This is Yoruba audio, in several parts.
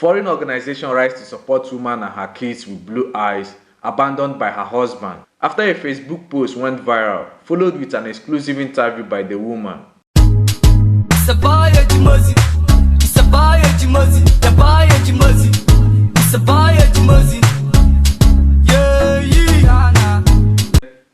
Foreign organization rise to support woman and her kids with blue eyes, abandoned by her husband. After a Facebook post went viral, followed with an exclusive interview by the woman.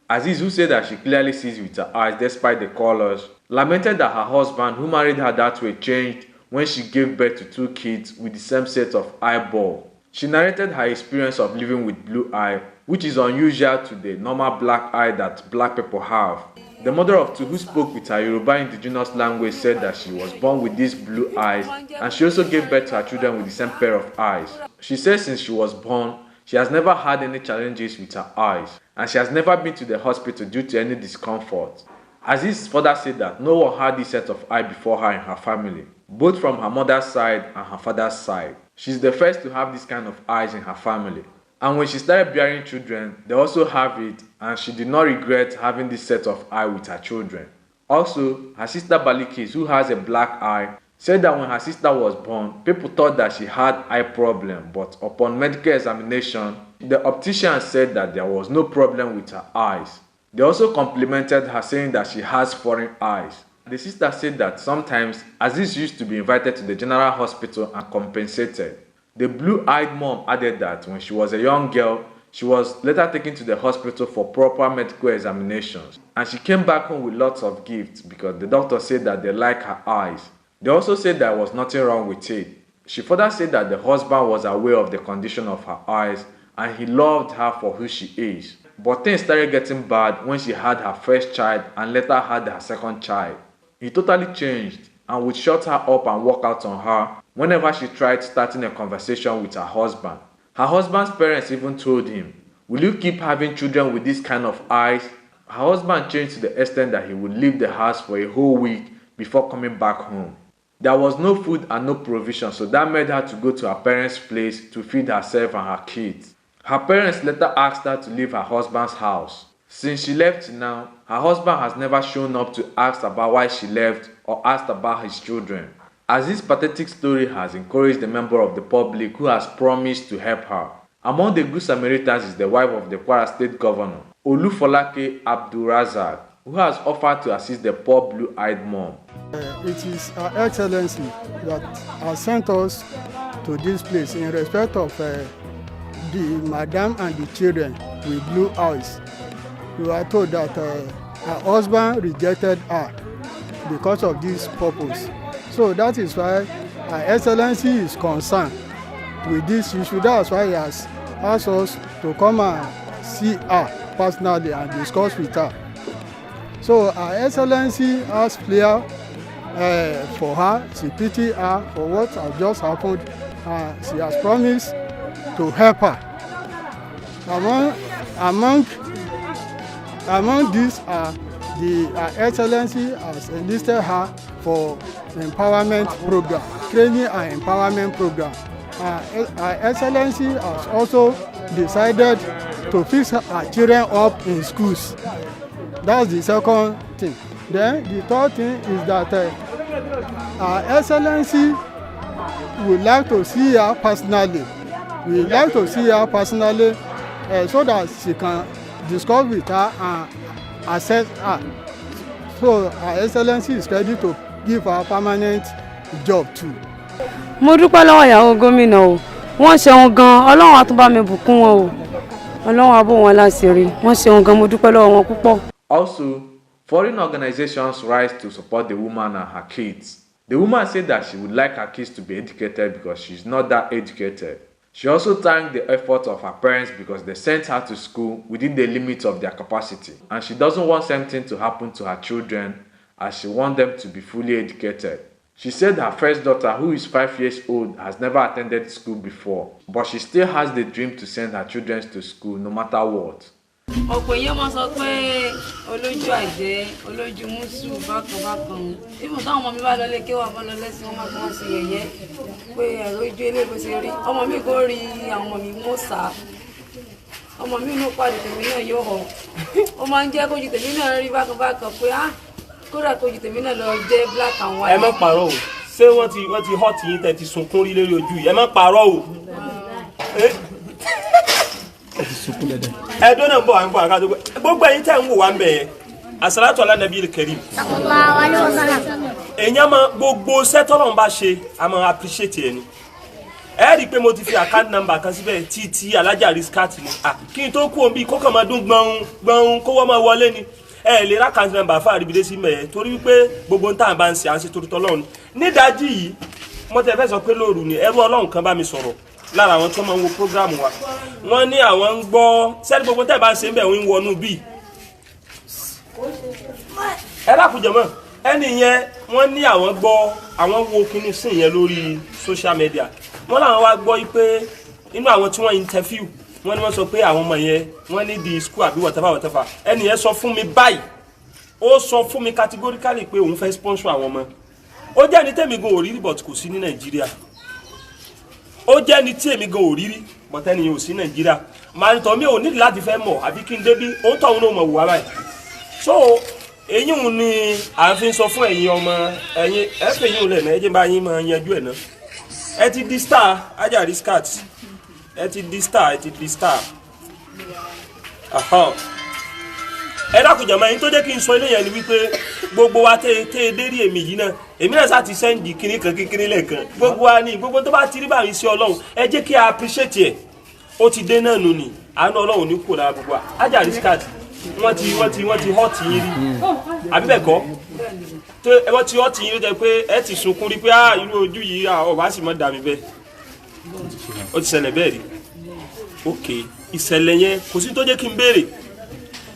Aziz, who said that she clearly sees with her eyes despite the colors, lamented that her husband, who married her that way, changed when she gave birth to 2 kids with the same set of eyeball. She narrated her experience of living with blue eye, which is unusual to the normal black eye that black people have. The mother of 2, who spoke with her Yoruba indigenous language, said that she was born with these blue eyes, and she also gave birth to her children with the same pair of eyes. She says since she was born, she has never had any challenges with her eyes, and she has never been to the hospital due to any discomfort. Aziz further said that no one had this set of eye before her in her family, both from her mother's side and her father's side. She's the first to have this kind of eyes in her family. And when she started bearing children, they also have it, and she did not regret having this set of eye with her children. Also, her sister Balikis, who has a black eye, said that when her sister was born, people thought that she had eye problem, but upon medical examination, the optician said that there was no problem with her eyes. They also complimented her, saying that she has foreign eyes. The sister said that sometimes Aziz used to be invited to the general hospital and compensated. The blue-eyed mom added that when she was a young girl, she was later taken to the hospital for proper medical examinations, and she came back home with lots of gifts because the doctor said that they like her eyes. They also said there was nothing wrong with it. She further said that the husband was aware of the condition of her eyes and he loved her for who she is. But things started getting bad when she had her first child and later had her second child. He totally changed and would shut her up and walk out on her whenever she tried starting a conversation with her husband. Her husband's parents even told him, "Will you keep having children with this kind of eyes?" Her husband changed to the extent that he would leave the house for a whole week before coming back home. There was no food and no provision, so that made her to go to her parents' place to feed herself and her kids. Her parents later asked her to leave her husband's house. Since she left now, her husband has never shown up to ask about why she left or asked about his children. As this pathetic story has encouraged a member of the public who has promised to help her. Among the good Samaritans is the wife of the Kwara State Governor, Olufolake Abdulrazak, who has offered to assist the poor blue-eyed mom. It is Her Excellency that has sent us to this place in respect of the madam and the children with blue eyes. We were told that her husband rejected her because of this purpose. So that is why Her Excellency is concerned with this issue. That's why he has asked us to come and see her personally and discuss with her. So Her Excellency has prayer for her. She pity her for what has just happened, and she has promised to help her. Among these are Her Excellency has enlisted her for empowerment program, training and empowerment program. Her Excellency has also decided to fix her children up in schools. That's the second thing. Then the third thing is that Her Excellency would like to see her personally. We would like to see her personally so that she can discuss with her and assess her. So Her Excellency is ready to give her a permanent job too. Mo dúpẹ́ lọ́wọ́ ìyàwó gómìnà o. Wọ́n ṣeun gan, Ọlọ́run á tún bá mi bùkún wọn o. Ọlọ́run á bò wọ́n láṣìírí. Wọ́n ṣeun gan, mo dúpẹ́ lọ́wọ́ wọn púpọ̀. Also, foreign organizations rise to support the woman and her kids. The woman said that she would like her kids to be educated because she's not that educated. She also thanked the effort of her parents because they sent her to school within the limits of their capacity. And she doesn't want something to happen to her children as she wants them to be fully educated. She said her first daughter, who is 5 years old, has never attended school before, but she still has the dream to send her children to school no matter what. Ọ̀pọ̀ èèyàn máa sọ pé olójú àjẹ́, olójú mùsù bákan. Ìmọ̀ táwọn ọmọ mi bá lọ lé kí wọ́n bá lọ lẹ́sìn wọn máa kí wọ́n ṣe yẹ̀yẹ́ pé ẹ̀rọ ojú eléèbó ṣe rí. Ọmọ mi kò rí àwọn ọmọ mi mọ́ sá. Ọmọ mi inú pàdé tèmi náà yóò hàn. Ó máa ń jẹ́ kójú tèmi náà rí bákan pé kódà kójú tèmi náà lọ jẹ́ black and white. Ẹ má parọ́ o. ṣé wọ́n ti hot yín tẹ́ ti sunkún rí lórí ojú yìí ẹ má parọ́ o ẹ̀dọ́ náà ń bọ̀ àwọn àkàtúntò gbogbo ẹ̀yin tẹ́ ń wò wá ń bẹ̀ yẹn asalatu ala nabi karim èèyàn máa gbogbo sẹ́tọ́lọ́n bá ṣe a máa appreciate ẹni ẹ rí i pé mo ti fi account number kan síbẹ̀ tí alájà riskat ni kí n tó kú òun bí kókàn máa dún gbọ̀n kówó máa wọlé ni ẹ lè ra account number fún àríbidé sí mẹ́ẹ̀ torí wípé gbogbo nǹkan bá ń ṣe à ń ṣe torí tọ́lọ́run nídàájí yìí mo tẹ fẹ́ sọ pé lóru ni ẹrú ọlọ́run kan bá mi sọ̀rọ̀ lára àwọn tó máa ń wo program wa wọ́n ní àwọn ń gbọ́ sẹ́ni gbogbo tẹ́ bá ń ṣe ń bẹ̀ ń wọnú bíi ẹ lákùjọ mọ́ ẹni yẹn wọ́n ní àwọn gbọ́ àwọn wo kíní sí yẹn lórí social media wọ́n làwọn wá gbọ́ pé inú àwọn tí wọ́n interview wọ́n ní wọ́n sọ pé àwọn ọmọ yẹn wọ́n ní di school àbí whatever ẹni yẹn sọ fún mi báyìí ó sọ fún mi categorically pé òun fẹ́ sponsor àwọn ọmọ ó jẹ́ ní tèmi gan òrírí but kò sí ní Nàìjíríà ó jẹ́ ní tí èmi gan òrírí but ẹni yẹn ò sí Nàìjíríà màá ní tọ́ mi ò nídìí láti fẹ́ mọ̀ àbí kí n débí ó tọ̀ òun náà mọ̀ wò wá báyìí so èyí ń ní à ń fi sọ fún ẹ̀yin ọmọ ẹ̀yin ẹ fẹ́ yín lẹ̀ náà ẹ jẹ́ bá yín máa yanjú ẹ̀ náà ẹ ti di star ajá riskat ẹ ti di star ẹ dákùjà máa yín tó jẹ́ kí n sọ ilé yẹn ni wípé gbogbo wa tẹ́ dérí èmi yìí náà èmi náà sá ti sẹ́ǹdì kíní kan kékeré lẹ́ẹ̀kan gbogbo wa ní gbogbo tó bá ti rí báyìí sí Ọlọ́run ẹ jẹ́ kí a appreciate ẹ̀ ó ti dé náà nù ní àánú Ọlọ́run ní kò lára gbogbo wa ajá riskat wọ́n ti hot yín rí àbí bẹ́ẹ̀ kọ́ tó wọ́n ti hot yín rí jẹ́ pé ẹ ti sunkún rí pé irú ojú yìí ọba sì mọ́ dà mí bẹ́ẹ̀ ó ti ṣẹlẹ̀ bẹ́ẹ̀ rí ok ìṣẹ̀lẹ̀ yẹn kò sí tó jẹ́ kí n béèrè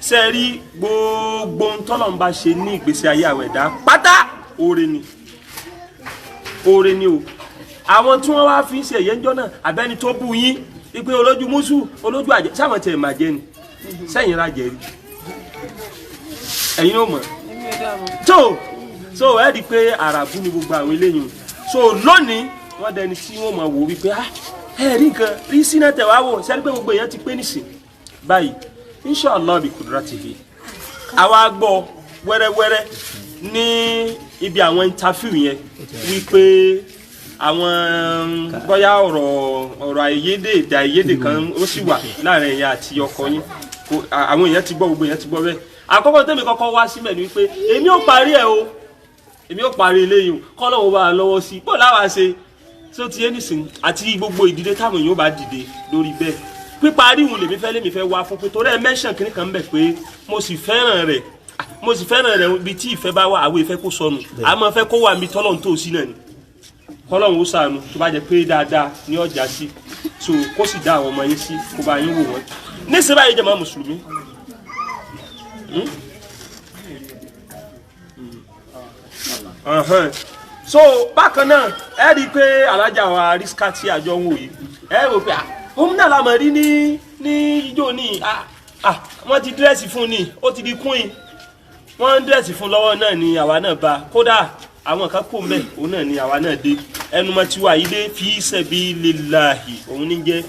ṣe rí gbogbo ntọ́lọ̀ ń bá ṣe ní ìgbésí ayé àwọn ẹ̀dá pátá oore ni o àwọn tí wọ́n wá fi ń ṣe ẹ̀yẹ́ ńjọ́ náà àbẹ́ni tó bú yín ipe olójú mùsù olójú àjẹ́ sáwọn tẹ̀ mà jẹ́ ni sẹ́yìn ra jẹ́rí ẹ̀yin ó mọ̀ so ẹ di pé àràbù ni gbogbo àwọn eléyìí so lónìí wọ́n dẹni tí wọ́n mọ̀ wò wípé ẹ rí nǹkan rí sínú ẹ̀tẹ̀ wá wò sẹ́ni pé gbogbo èèyàn ti pé nìsín báyìí inshallah bi kudratihi àwa gbọ́ wẹ́rẹ́wẹ́rẹ́ ní ibi àwọn interview yẹn wípé àwọn bóyá ọ̀rọ̀ àìyedè kan ó sì wà láàrin ẹ̀yin àti ọkọ yín àwọn èèyàn ti gbọ́ gbogbo èèyàn ti gbọ́ bẹ́ẹ̀ àkọ́kọ́ tẹ́mi kọ́kọ́ wá síbẹ̀ ni wípé èmi ò parí eléyìí kọ́ lọ́wọ́ bá a lọ́wọ́ sí bó láwa ṣe tó ti yé nìsín àti gbogbo ìdílé táwọn èèyàn bá dìde lórí bẹ́ẹ̀ píparí ìhùn lèmi fẹ́ wá fún pé torí ẹ mẹ́sàn kìnnì kan bẹ̀ pé mo sì fẹ́ràn rẹ̀ ibi tí ìfẹ́ bá wà àwọn ìfẹ́ kó sọnù àmọ́ fẹ́ kó wà mí tọ́lọ́run tó sí náà ni kọ́lọ́run ó ṣàánú tó bá jẹ́ pé dáadáa ní ọjà sí so kó sì dá àwọn ọmọ yín sí kó bá yín wò wọ́n níṣẹ́ báyìí jẹ́ máa mùsùlùmí so bákan náà ẹ rí i pé alájà wa riskati àjọ wò yìí ẹ rò pé òun náà la mọ̀ rí ní ijó ní wọ́n ti dírẹ́sì fún ni ó ti di queen wọ́n ń dírẹ́sì fún lọ́wọ́ náà ni àwa náà bá kódà àwọn kan kò mbẹ́ òun náà ni àwa náà dé ẹnu mọ́ tiwa yìí dé fi sabilillahi òun ní jẹ́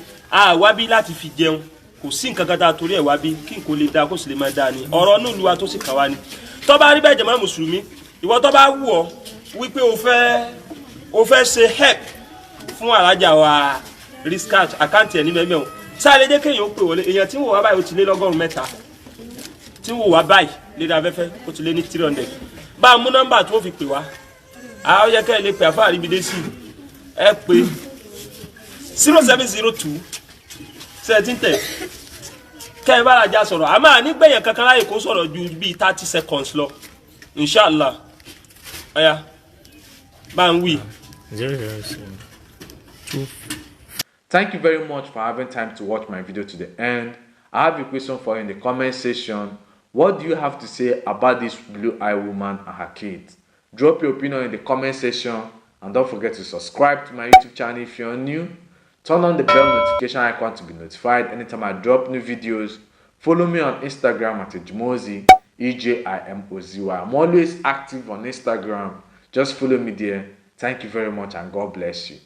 wábí láti fi jẹun kò sí nǹkan kan tá a torí ẹ̀ wábí kí n kò lè da kó sì lè máa da ni ọ̀rọ̀ inú ìlú wa tó sì kàn wá ni tó bá rí bẹ́ẹ̀ jàmá mùsùlùmí ìwọ tó bá wù ọ́ wípé o fẹ́ ṣe help fún alájà wa riskat àkáǹtì ẹ̀ ní mẹ́mẹ́ o sáré jẹ́ kéèyàn ó pè wọlé èèyàn tí ń wò wá báyìí ó ti lé lọ́gọ́rùn-ún 3 tí ń wò wá báyìí lé ní afẹ́fẹ́ ó ti lé ní 300 bá a mú nọ́mbà tó fi pè wá àwọn yẹ kẹ́ ẹ lè pè àfáà àríbidé sí ẹ pé 0702 17 kẹ́ ẹ bá rajà sọ̀rọ̀ àmọ́ ànígbẹ̀yàn kankan láyè kó sọ̀rọ̀ ju bíi 30 seconds lọ inshallah ọ̀ya bá ń wí. 007. Thank you very much for having time to watch my video to the end. I have a question for you in the comment section. What do you have to say about this blue-eyed woman and her kids? Drop your opinion in the comment section and don't forget to subscribe to my YouTube channel if you're new. Turn on the bell notification icon to be notified anytime I drop new videos. Follow me on Instagram at Ejimozi, EJIMOZY. I'm always active on Instagram. Just follow me there. Thank you very much and God bless you.